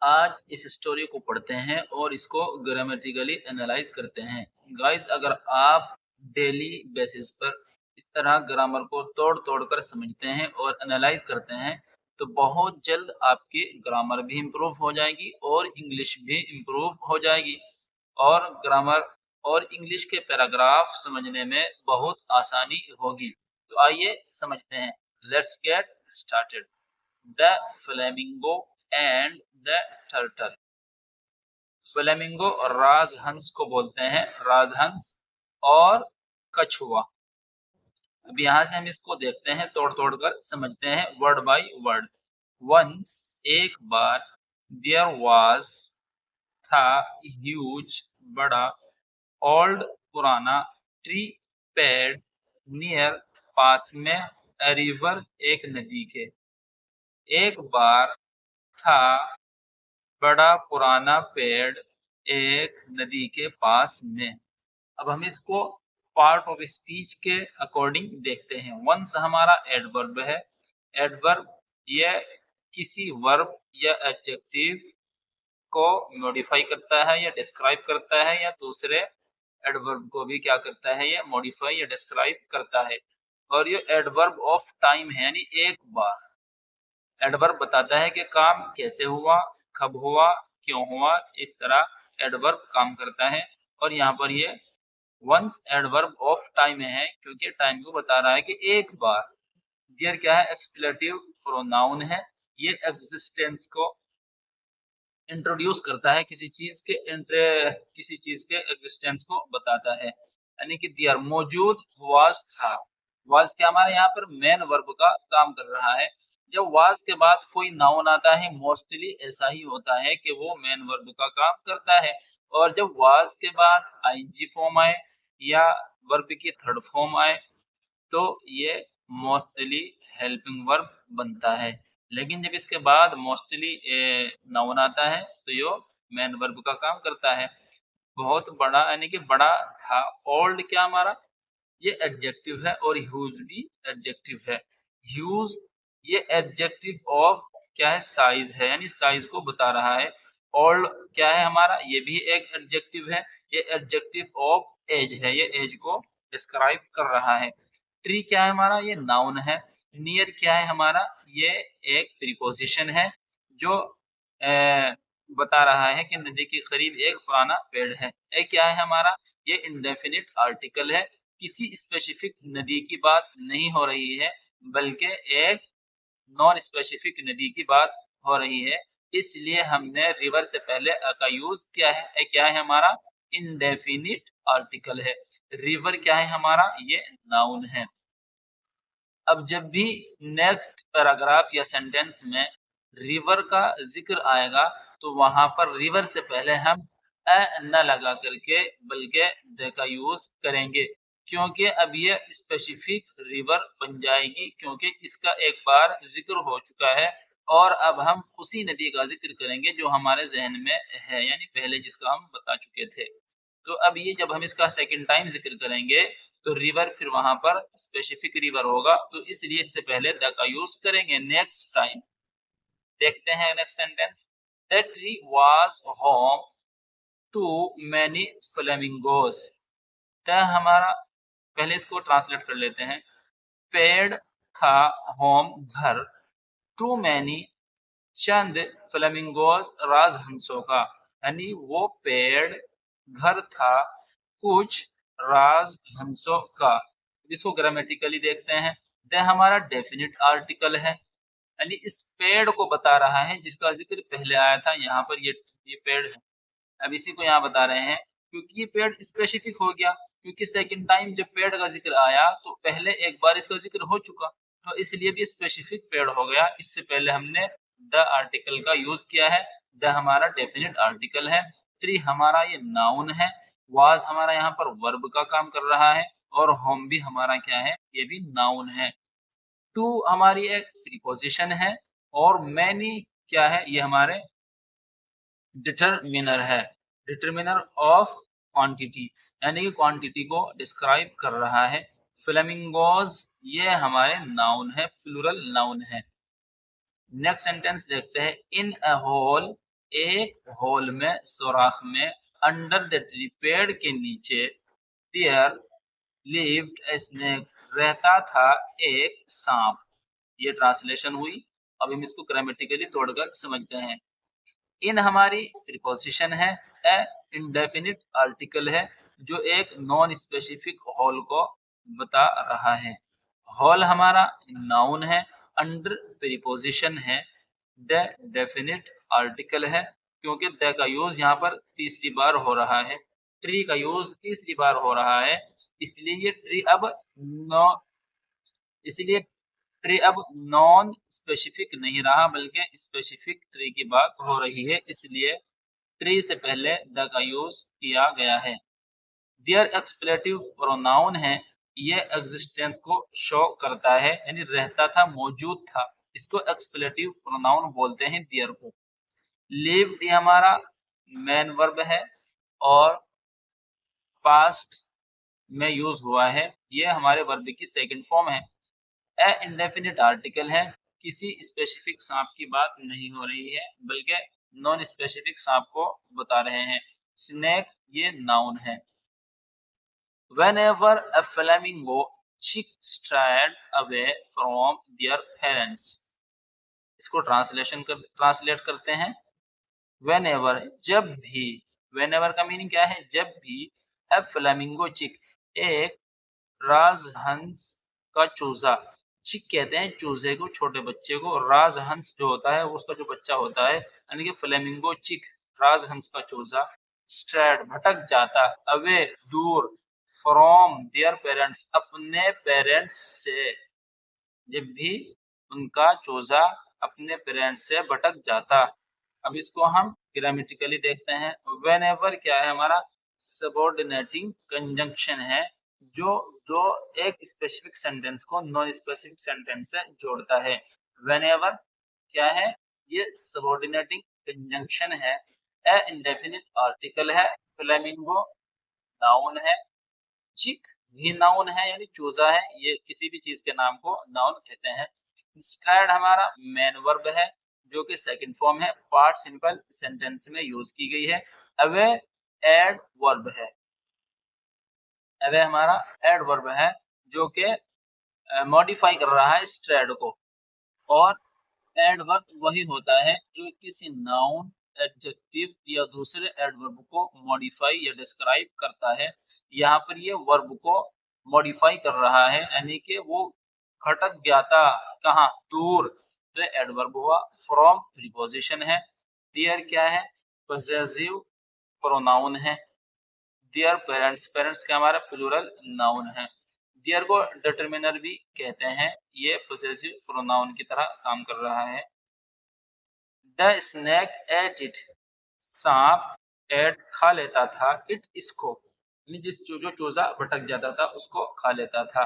आज इस स्टोरी को पढ़ते हैं और इसको ग्रामेटिकली एनालाइज करते हैं। गाइस, अगर आप डेली बेसिस पर इस तरह ग्रामर को तोड़-तोड़ कर समझते हैं और एनालाइज करते हैं, तो बहुत जल्द आपकी ग्रामर भी इम्प्रूव हो जाएगी और इंग्लिश भी इम्प्रूव हो जाएगी और ग्रामर और इंग्लिश के पैराग्राफ समझने में बहुत आसानी होगी। तो आइए समझते हैं। Let's get started. The flamingo and the turtle. Flamingo और राजहंस को बोलते हैं राजहंस और कछुआ। अब यहाँ से हम इसको देखते हैं, तोड़ तोड़ कर समझते हैं वर्ड बाय वर्ड। वंस, एक बार, देयर वाज, था, ह्यूज, बड़ा, ओल्ड, पुराना, ट्री, पेड़, नियर, पास में, ए रिवर, एक नदी के। एक बार था बड़ा पुराना पेड़ एक नदी के पास में। अब हम इसको पार्ट ऑफ स्पीच के अकॉर्डिंग देखते हैं। वंस हमारा एडवर्ब है। एडवर्ब यह किसी वर्ब या एडजेक्टिव को मॉडिफाई करता है या डिस्क्राइब करता है, या दूसरे एडवर्ब को भी क्या करता है, या मॉडिफाई या डिस्क्राइब करता है। और ये एडवर्ब ऑफ टाइम है, यानी एक बार। एडवर्ब बताता है कि काम कैसे हुआ, कब हुआ, क्यों हुआ, इस तरह एडवर्ब काम करता है। और यहाँ पर ये वंस एडवर्ब ऑफ टाइम है, क्योंकि टाइम को बता रहा है कि एक बार। देयर क्या है, एक्सप्लेटिव प्रोनाउन है। ये एग्जिस्टेंस को इंट्रोड्यूस करता है, किसी चीज के एग्जिस्टेंस को बताता है। यानी कि देयर मौजूद, वाज था। वाज क्या हमारे यहाँ पर मेन वर्ब का काम कर रहा है। जब वाज के बाद कोई नाउन आता है, मोस्टली ऐसा ही होता है कि वो मेन वर्ब का काम करता है। और जब वाज के बाद आईएनजी फॉर्म आए या वर्ब की थर्ड फॉर्म आए, तो ये मोस्टली हेल्पिंग वर्ब बनता है। लेकिन जब इसके बाद मोस्टली नाउन आता है, तो ये मेन वर्ब का काम करता है। बहुत बड़ा यानी कि बड़ा था। ओल्ड क्या हमारा, ये एडजेक्टिव है और ह्यूज भी एडजेक्टिव है। ह्यूज ये एडजेक्टिव ऑफ क्या है, साइज है, यानी साइज को बता रहा है। ओल्ड क्या है हमारा, ये भी एक एडजेक्टिव है। ये एडजेक्टिव ऑफ एज है, ये एज को डिस्क्राइब कर रहा है। ट्री क्या है हमारा, ये नाउन है। नियर क्या है हमारा, ये एक प्रीपोजिशन है जो बता रहा है कि नदी के करीब एक पुराना पेड़ है। ए क्या है हमारा, ये इंडेफिनिट आर्टिकल है। किसी स्पेसिफिक नदी की बात नहीं हो रही है, बल्कि एक नॉन स्पेसिफिक नदी की बात हो रही है। इसलिए हमने रिवर से पहले अ का यूज किया है। ए क्या है हमारा, इंडेफिनिट आर्टिकल है। रिवर क्या है हमारा, ये नाउन है। अब जब भी नेक्स्ट पैराग्राफ या सेंटेंस में रिवर का जिक्र आएगा, तो वहां पर रिवर से पहले हम अ न लगा करके बल्कि द का यूज करेंगे, क्योंकि अब ये स्पेसिफिक रिवर बन जाएगी, क्योंकि इसका एक बार जिक्र हो चुका है। और अब हम उसी नदी का जिक्र करेंगे जो हमारे जहन में है, यानी पहले जिसका हम बता चुके थे। तो अब ये जब हम इसका सेकंड टाइम जिक्र करेंगे, तो रिवर फिर वहां पर स्पेसिफिक रिवर होगा, तो इसलिए इससे पहले द का यूज करेंगे नेक्स्ट टाइम। देखते हैं next sentence. That tree was home to many flamingos. The हमारा, पहले इसको ट्रांसलेट कर लेते हैं। पेड़ था, होम घर, टू मैनी चंद, फ्लेमिंगोस राजहंसों का। यानी वो पेड़ घर था कुछ राजहंसों का। इसको ग्रामेटिकली देखते हैं। द हमारा डेफिनिट आर्टिकल है, यानी इस पेड़ को बता रहा है जिसका जिक्र पहले आया था। यहाँ पर ये पेड़ है, अब इसी को यहाँ बता रहे हैं, क्योंकि ये पेड़ स्पेसिफिक हो गया। क्योंकि सेकंड टाइम जब पेड़ का जिक्र आया, तो पहले एक बार इसका जिक्र हो चुका, तो इसलिए भी स्पेसिफिक पेड़ हो गया। इससे पहले हमने द आर्टिकल का यूज किया है। द हमारा डेफिनेट आर्टिकल है। ट्री हमारा ये नाउन है। वाज हमारा यहाँ पर वर्ब का काम कर रहा है। और होम भी हमारा क्या है, ये भी नाउन है। टू हमारी एक प्रीपोजिशन है। और मैनी क्या है, ये हमारे डिटरमिनर है। डिटरमिनर ऑफ क्वांटिटी, यानी कि क्वांटिटी को डिस्क्राइब कर रहा है। फ्लेमिंगोज ये हमारे नाउन है, प्लूरल नाउन है। नेक्स्ट सेंटेंस देखते हैं। इन अ होल एक होल में, सुराख में, अंडर द ट्री, पेड़ के नीचे, देयर लिव्ड ए स्नेक, रहता था एक सांप। ये ट्रांसलेशन हुई। अब हम इसको ग्रामेटिकली तोड़कर समझते हैं। इन हमारी प्रीपोजिशन है, ए इंडेफिनिट आर्टिकल है जो एक नॉन स्पेसिफिक होल को बता रहा है। होल हमारा नाउन है, अंडर प्रीपोजिशन है, द डेफिनिट आर्टिकल है क्योंकि द का यूज यहाँ पर तीसरी बार हो रहा है, ट्री का यूज तीसरी बार हो रहा है, इसलिए ये ट्री अब नो इसलिए ट्री अब नॉन स्पेसिफिक नहीं रहा बल्कि स्पेसिफिक ट्री की बात हो रही है, इसलिए ट्री से पहले द का यूज किया गया है। देयर एक्सप्लेटिव प्रोनाउन है, ये एग्जिस्टेंस को शो करता है, यानी रहता था, मौजूद था, इसको एक्सप्लेटिव प्रोनाउन बोलते हैं देयर को। लिव्ड ये हमारा मेन वर्ब है और पास्ट में यूज हुआ है, ये हमारे वर्ब की सेकंड फॉर्म है। ए इंडेफिनिट आर्टिकल है, किसी स्पेसिफिक सांप की बात नहीं हो रही है बल्कि नॉन स्पेसिफिक सांप को बता रहे हैं। स्नेक ये नाउन है। Whenever a flamingo chick strayed away from their parents, इसको ट्रांसलेट करते हैं। Whenever जब भी, whenever का मीनिंग क्या है, जब भी, a flamingo chick एक राजहंस का चूजा, चिक कहते हैं चूजे को, छोटे बच्चे को, राजहंस जो होता है उसका जो बच्चा होता है, यानी कि फ्लेमिंगो चिक राजहंस का चूजा, स्ट्रेड भटक जाता, अवे दूर, फ्रॉम देयर पेरेंट्स अपने पेरेंट्स से, जब भी उनका चूजा अपने पेरेंट्स से भटक जाता। अब इसको हम ग्रामेटिकली देखते हैं। व्हेनेवर क्या है हमारा, सबऑर्डिनेटिंग कंजंक्शन है जो दो एक स्पेसिफिक सेंटेंस को नॉन स्पेसिफिक सेंटेंस से जोड़ता है। व्हेनेवर क्या है, ये सबऑर्डिनेटिंग कंजंक्शन है। ए इंडेफिनिट आर्टिकल है, फ्लेमिंगो नाउन है, चिक भी नाउन है यानी चूजा है, ये किसी भी चीज के नाम को नाउन कहते हैं। स्ट्रैड हमारा मेन वर्ब है जो कि सेकंड फॉर्म है, पार्ट सिंपल सेंटेंस में यूज की गई है। अवे एड वर्ब है, अवे हमारा एड वर्ब है जो कि मॉडिफाई कर रहा है स्ट्रैड को, और एडवर्ब वही होता है जो किसी नाउन, एडजेक्टिव या दूसरे एडवर्ब को मॉडिफाई या डिस्क्राइब करता है। यहाँ पर ये वर्ब को मॉडिफाई कर रहा है, यानी कि वो भटक गया था, कहाँ, दूर, तो एडवर्ब हुआ। फ्रॉम प्रीपोजिशन है। देयर क्या है, पॉसेसिव प्रोनाउन है। देयर पेरेंट्स, पेरेंट्स क्या हमारा प्लूरल नाउन है। देयर को डिटरमिनर भी कहते हैं, ये पॉसेसिव प्रोनाउन की तरह काम कर रहा है। द स्नेक एट इट, सांप एट खा लेता था, इट इसको, जिस जो चूजा भटक जाता था उसको खा लेता था।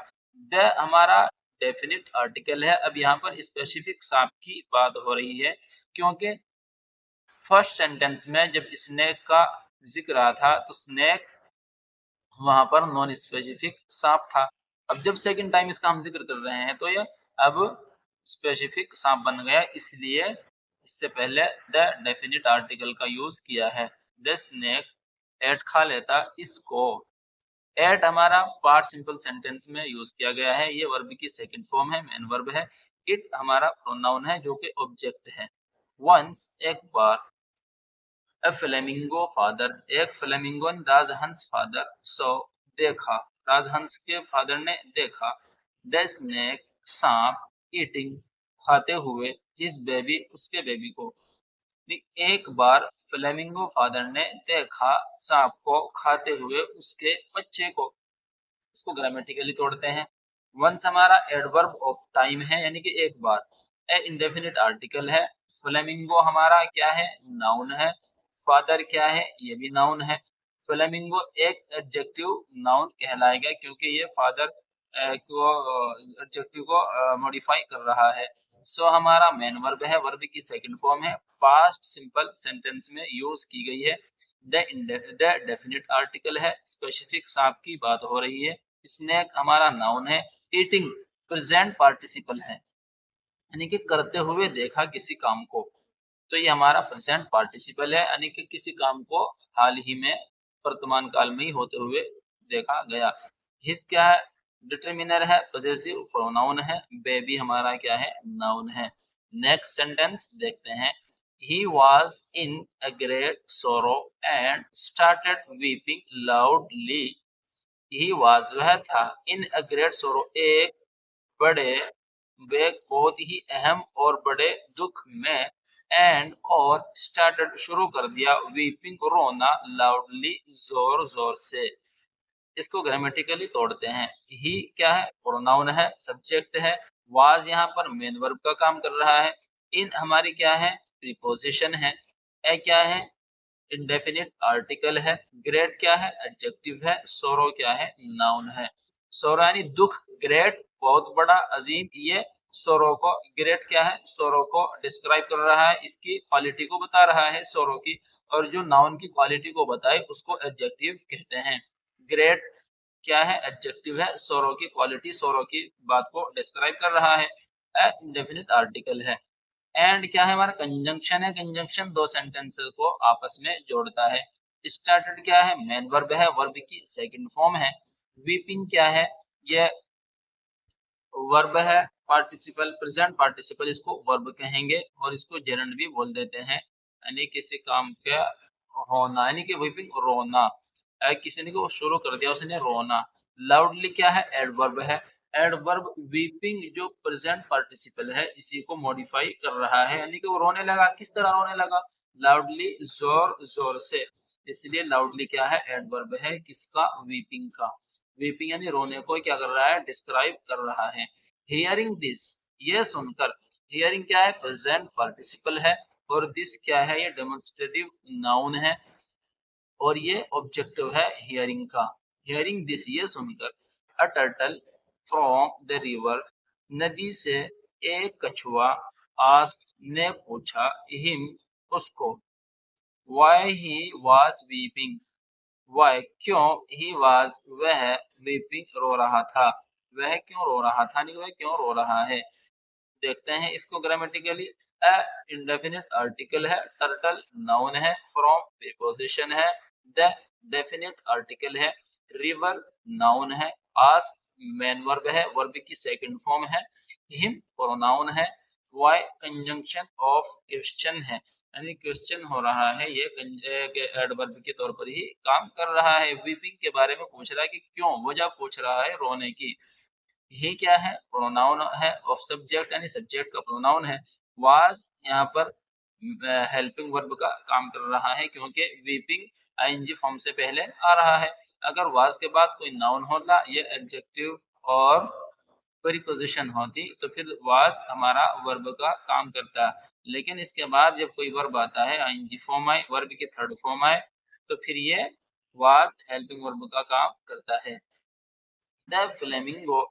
द हमारा डेफिनिट आर्टिकल है। अब यहाँ पर स्पेसिफिक सांप की बात हो रही है क्योंकि फर्स्ट सेंटेंस में जब स्नेक का जिक्र आया था तो स्नेक वहां पर नॉन स्पेसिफिक सांप था। अब जब सेकंड टाइम इसका हम जिक्र कर रहे हैं तो ये अब स्पेसिफिक सांप बन गया, इसलिए इससे पहले द डेफिनिट आर्टिकल का यूज किया है। द स्नेक एट खा लेता इसको। एट हमारा पार्ट सिंपल सेंटेंस में यूज किया गया है, ये वर्ब की सेकंड फॉर्म है, मेन वर्ब है। इट हमारा प्रोनाउन है जो कि ऑब्जेक्ट है। वंस एक बार, ए फ्लेमिंगो फादर एक फ्लेमिंगो राजहंस फादर, सो देखा, राजहंस के फादर ने देखा, द स्नेक सांप, ईटिंग खाते हुए, हिज बेबी उसके बेबी को। एक बार फ्लेमिंगो फादर ने देखा सांप को खाते हुए उसके बच्चे को। इसको ग्रामेटिकली तोड़ते हैं। वंस हमारा एडवर्ब ऑफ टाइम है यानी कि एक बार। ए इंडेफिनिट आर्टिकल है। फ्लेमिंगो हमारा क्या है, नाउन है। फादर क्या है, ये भी नाउन है। फ्लेमिंगो एक एडजेक्टिव नाउन कहलाएगा क्योंकि ये फादर को एडजेक्टिव को मॉडिफाई कर रहा है। सो हमारा मेन वर्ब है, वर्ब की सेकंड फॉर्म है, पास्ट सिंपल सेंटेंस में यूज की गई है। द डेफिनिट आर्टिकल है, स्पेसिफिक सांप की बात हो रही है। स्नेक हमारा नाउन है। ईटिंग प्रेजेंट पार्टिसिपल है यानी कि करते हुए देखा किसी काम को। तो ये हमारा प्रेजेंट पार्टिसिपल है, यानी कि किसी काम को हाल ही में वर्तमान काल में ही होते हुए देखा गया। हिज क्या है? डिटरमिनर है, पॉसेसिव प्रोनाउन है, बेबी हमारा क्या है? नाउन है। नेक्स्ट सेंटेंस देखते हैं। He was in a great sorrow and started weeping loudly. He was वह था, in a great sorrow एक बड़े वे बहुत ही अहम और बड़े दुख में, एंड और स्टार्टेड शुरू कर दिया, वीपिंग रोना, लाउडली जोर जोर से। इसको ग्रामेटिकली तोड़ते हैं। ही क्या है? प्रोनाउन है, सब्जेक्ट है। वाज यहाँ पर मेन वर्ब का काम कर रहा है। इन हमारी क्या है? प्रीपोजिशन है। ए क्या है? इंडेफिनिट आर्टिकल है। ग्रेट क्या है? एडजेक्टिव है। सोरो क्या है? नाउन है। सोरो यानी दुख, ग्रेट बहुत बड़ा, अजीम, ये सोरो को, ग्रेट क्या है? सोरो को डिस्क्राइब कर रहा है, इसकी क्वालिटी को बता रहा है सोरो की, और जो नाउन की क्वालिटी को बताए उसको एडजेक्टिव कहते हैं। ग्रेट क्या है? एडजेक्टिव है। सोरो की क्वालिटी, सोरो की बात को डिस्क्राइब कर रहा है। इंडेफिनिट आर्टिकल है। एंड क्या है? हमारा कंजंक्शन है। कंजंक्शन दो सेंटेंसेस को आपस में जोड़ता है। स्टार्टेड क्या है? मेन वर्ब है, वर्ब की सेकंड फॉर्म है। वीपिंग क्या है? ये वर्ब है, पार्टिसिपल, प्रेजेंट पार्टिसिपल इसको वर्ब कहेंगे, और इसको जेरेंड भी बोल देते हैं, यानी किसी काम का होना, यानी कि वीपिंग रोना। किसी ने को शुरू कर दिया, उसने रोना। लाउडली क्या है? एडवर्ब है। एडवर्ब वीपिंग जो प्रेजेंट पार्टिसिपल है इसी को मॉडिफाई कर रहा है, यानी कि वो रोने लगा। किस तरह रोने लगा? लाउडली, जोर जोर से। इसलिए लाउडली क्या है? एडवर्ब है, किसका? वीपिंग का। वीपिंग यानी रोने को क्या कर रहा है? डिस्क्राइब कर रहा है। हियरिंग दिस, ये सुनकर। हियरिंग क्या है? प्रेजेंट पार्टिसिपल है, और दिस क्या है? ये डेमोन्स्ट्रेटिव नाउन है, और ये ऑब्जेक्टिव है हियरिंग का। हियरिंग दिस, ये सुनकर। A turtle from the river, नदी से एक कछुआ, आस्क ने पूछा, हिम उसको, why he was weeping, why क्यों, ही वाज वह, वीपिंग रो रहा था, वह क्यों रो रहा था, नहीं वह क्यों रो रहा है। देखते हैं इसको ग्रामेटिकली। अ इंडेफिनिट आर्टिकल है, टर्टल नाउन है, फ्रॉम प्रीपोजिशन है, द डेफिनिट आर्टिकल है, रिवर नाउन है, आस्क मेन वर्ब है, वर्ब की सेकंड फॉर्म है, हिम प्रोनाउन है, व्हाई कंजंक्शन ऑफ क्वेश्चन है, यानी क्वेश्चन हो रहा है, ये एडवर्ब के तौर पर ही काम कर रहा है। वीपिंग के बारे में पूछ रहा है कि क्यों, वजह पूछ रहा है रोने की। ये क्या है? प्रोनाउन है ऑफ सब्जेक्ट, यानी सब्जेक्ट का प्रोनाउन है। वाज यहाँ पर हेल्पिंग वर्ब का काम कर रहा है, क्योंकि वीपिंग आईएनजी फॉर्म से पहले आ रहा है। अगर वाज के बाद कोई नाउन होता, ये एडजेक्टिव और प्रीपोजिशन होती, तो फिर वाज हमारा वर्ब का काम करता। लेकिन इसके बाद जब कोई वर्ब आता है, आईएनजी फॉर्म आए, वर्ब की थर्ड फॉर्म आए, तो फिर ये वाज हेल्पिंग वर्ब का काम करता है। द फ्लेमिंगो,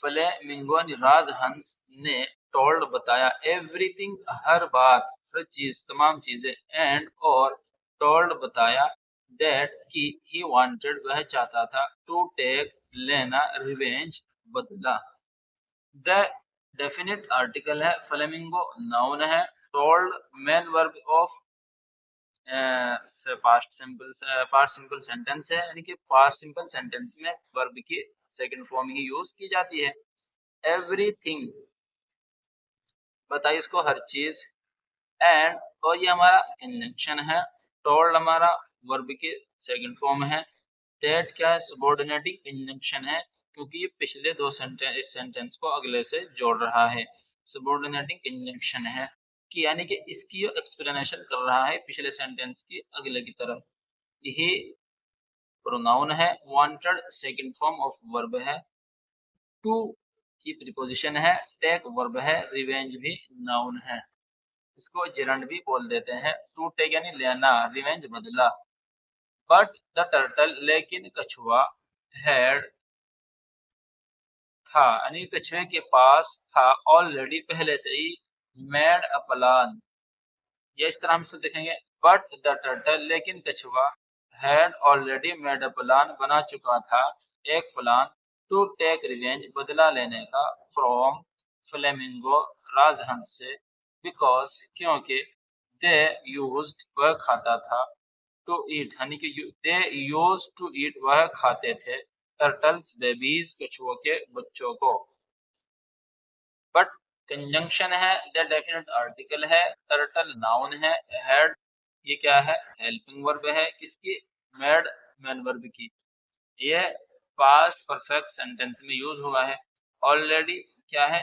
फ्लेमिंगो राजहंस ने टोल्ड बताया, एवरीथिंग हर बात, हर चीज, तमाम चीजें, एंड और टोल्ड बताया, दैट कि ही वांटेड वह चाहता था, टू टेक लेना, रिवेंज बदला। द डेफिनिट आर्टिकल है, फ्लेमिंगो नाउन है, told main verb of past simple sentence है, यानी कि पास्ट सिंपल सेंटेंस में वर्ब की सेकंड फॉर्म ही यूज की जाती है। एवरीथिंग बताइए इसको, हर चीज। एंड और ये हमारा कंजंक्शन है। टोल्ड हमारा वर्ब की सेकंड फॉर्म है। दैट क्या है? सबऑर्डिनेटिंग कंजंक्शन है, क्योंकि ये पिछले दो सेंटेंस, इस सेंटेंस को अगले से जोड़ रहा है। सबऑर्डिनेटिंग कंजंक्शन है कि यानी कि इसकी एक्सप्लेनेशन कर रहा है पिछले सेंटेंस की अगले की तरफ। यही प्रोनाउन है। Wanted second form of verb है। टू की प्रीपोजिशन है। टेक वर्ब है। रिवेंज भी नाउन है। इसको जेरंड भी बोल देते हैं। टू टेक यानी लेना, रिवेंज बदला। बट द टर्टल लेकिन कछुआ, हैड था, यानी कछुए के पास था, ऑलरेडी पहले से ही, मेड अ प्लान, ये इस तरह हम इसको देखेंगे। बट द टर्टल लेकिन कछुआ, had already made a plan बना चुका था एक प्लान, टू टेक रिवेंज बदला लेने का, फ्रॉम फ्लेमिंगो राजहंस से, बिकॉज क्योंकि दे यूज्ड वह खाता था, टू ईट यानी कि दे यूज्ड टू ईट वह खाते थे, टर्टल्स बेबीज कछुओं के बच्चों को। बट कंजंक्शन है, द डेफिनेट आर्टिकल है, टर्टल नाउन है, हेड ये क्या है, हेल्पिंग वर्ब है, किसकी, मेड मैन वर्ब की। ये पास्ट परफेक्ट सेंटेंस में यूज हुआ है। ऑलरेडी क्या है,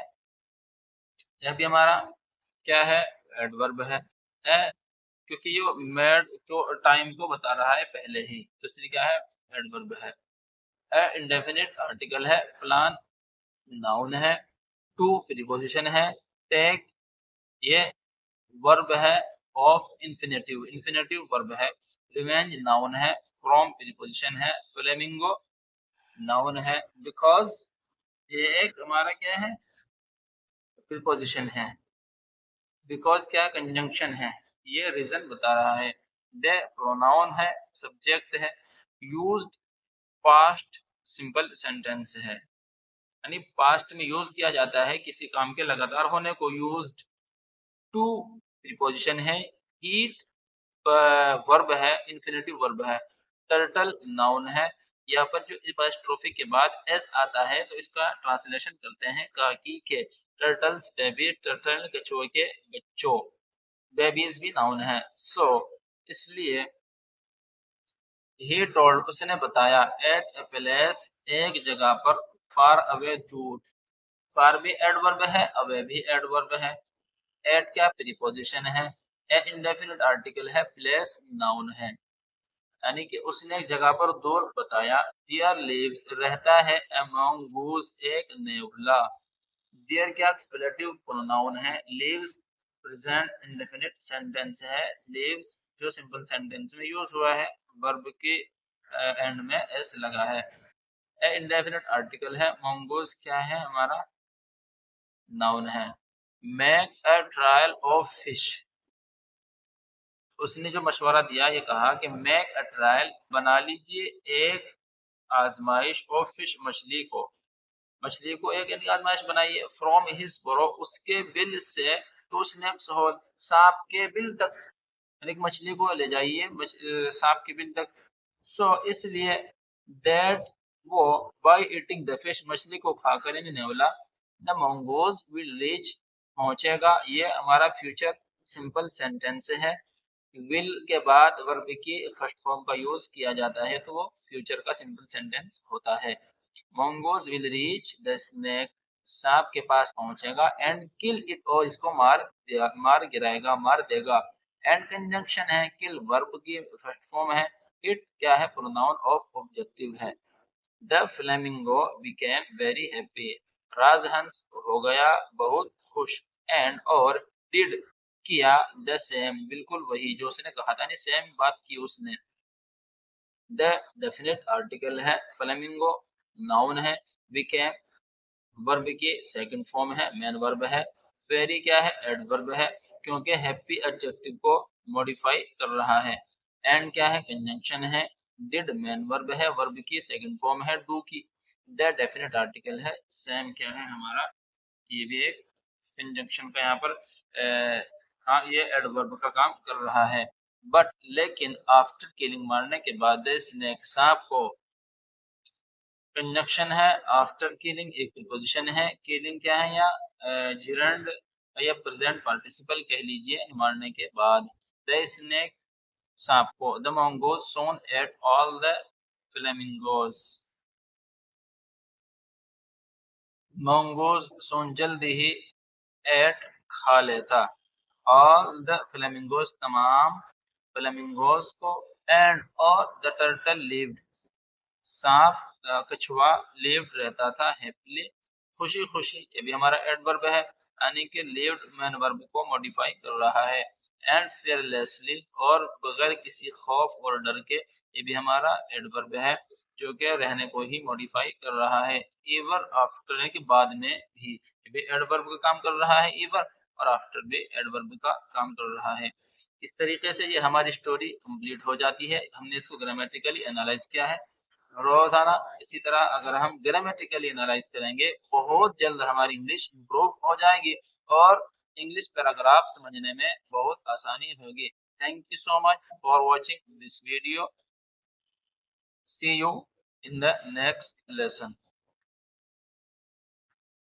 यह भी हमारा क्या है, एडवर्ब है क्योंकि ये मेड तो टाइम को बता रहा है पहले ही, तो इसलिए क्या है, एडवर्ब है। इंडेफिनिट आर्टिकल है, प्लान नाउन है, टू प्रीपोजिशन है, टेक ये वर्ब है ऑफ इंफिनिटिव, इंफिनिटिव वर्ब है, रिवेंज नाउन है, फ्रॉम प्रीपोजिशन है, फ्लेमिंगो नाउन है, बिकॉज ये एक हमारा क्या है, प्रीपोजिशन है, बिकॉज क्या कंजंक्शन है, ये रीजन बता रहा है। द प्रोनाउन है, सब्जेक्ट है, यूज्ड पास्ट सिंपल सेंटेंस है, यानी पास्ट में यूज किया जाता है किसी काम के लगातार होने को, यूज्ड। टू प्रीपोजिशन है, ईट वर्ब है, इन्फिनिटिव वर्ब है, टर्टल नाउन है। यहाँ पर जो एपॉस्ट्रोफी के बाद एस आता है तो इसका ट्रांसलेशन करते हैं काकी के, टर्टल्स बेबी, टर्टल कछुए के बच्चों, बेबीज भी नाउन है। सो इसलिए ही टोल्ड उसने बताया, एट ए प्लेस एक जगह पर, फार अवे दूर, फार भी एडवर्ब है, अवे भी एडवर्ब है, एट क्या प्रीपोजिशन है, ए इंडेफिनिट आर्टिकल है, प्लेस नाउन है, यानी कि उसने एक जगह पर दूर बताया। देयर लिव्स रहता है, अमंग गूस एक नेवला, देयर क्या एक्सप्लेटिव प्रोनाउन है, लिव्स प्रेजेंट इंडेफिनिट सेंटेंस है, लिव्स जो सिंपल सेंटेंस में यूज हुआ है, वर्ब के एंड में एस लगा है। ए इंडेफिनिट आर्टिकल है, मंगूज क्या है हमारा, नाउन है। Make a trial of fish, उसने जो मशवरा दिया ये कहा कि मेक अ ट्रायल बना लीजिए एक आजमाइश ऑफ फिश मछली को, मछली को एक यानी आजमाइश बनाइए, फ्रॉम हिज बोरो उसके बिल से, टू स्नेक्स होल सांप के बिल तक, यानी कि मछली को ले जाइए सांप के बिल तक। सो इसलिए दैट वो बाय ईटिंग द फिश मछली को खाकर यानी नेवला, द मंगोज विल रीच पहुंचेगा, ये हमारा फ्यूचर सिंपल सेंटेंस है। विल के बाद वर्ब की फर्स्ट फॉर्म का यूज किया जाता है तो वो फ्यूचर का सिंपल सेंटेंस होता है। मंगोज विल रीच द स्नेक सांप के पास पहुंचेगा, एंड किल इट और इसको मार गिराएगा, मार देगा। एंड कंजंक्शन है, किल वर्ब की फर्स्ट फॉर्म है, इट क्या है, प्रोनाउन ऑफ ऑब्जेक्टिव है। The flamingo became very happy, राजहंस हो गया बहुत खुश, एंड और डिड किया, द सेम बिल्कुल वही जो उसने कहा था, नहीं सेम बात की उसने। द डेफिनेट आर्टिकल है, फ्लेमिंगो नाउन है, बिकेम वर्ब की सेकंड फॉर्म है, मेन वर्ब है, वेरी क्या है, एडवर्ब है, क्योंकि हैप्पी एडजेक्टिव को मॉडिफाई कर रहा है। एंड क्या है, कंजंक्शन है, डिड मेन वर्ब है, वर्ब की सेकंड फॉर्म है, डू की। द डेफिनेट आर्टिकल है, सेम क्या है हमारा, ये भी एक कंजंक्शन का यहाँ पर हाँ ये एडवर्ब का काम कर रहा है। बट लेकिन आफ्टर किलिंग मारने के बाद स्नेक सांप को, कंजंक्शन है, आफ्टर किलिंग एक प्रीपोजिशन है, किलिंग क्या है यहाँ जिरंड या प्रेजेंट पार्टिसिपल कह लीजिए, मारने के बाद। द स्नेक सांप को, the mongoose soon ate all the flamingos, mongoose soon जल्दी ही एट खा लेता, ऑल द फ्लेमिंगोज तमाम फ्लेमिंगोज को, एंड और द टर्टल लिव्ड सांप कछुआ लिव्ड रहता था, हैप्पीली खुशी खुशी, ये भी हमारा एडवर्ब है, यानी कि लिव्ड मैन वर्ब को मॉडिफाई कर रहा है। एंड फेयरलेसली और बगैर किसी खौफ और डर के, ये भी हमारा एडवर्ब है जो कि रहने को ही मॉडिफाई कर रहा है। एवर आफ्टर के बाद में भी, ये भी एडवर्ब का काम कर रहा है एवर, और आफ्टर भी एडवर्ब का काम कर रहा है। इस तरीके से ये हमारी स्टोरी कंप्लीट हो जाती है। हमने इसको ग्रामेटिकली एनालाइज किया है रोजाना। इसी तरह अगर हम ग्रामेटिकली एनालाइज करेंगे बहुत जल्द हमारी इंग्लिश इम्प्रूव हो जाएगी। और इंग्लिश पैराग्राफ समझने में बहुत आसानी होगी। Thank you so much for watching this video. See you in the next lesson.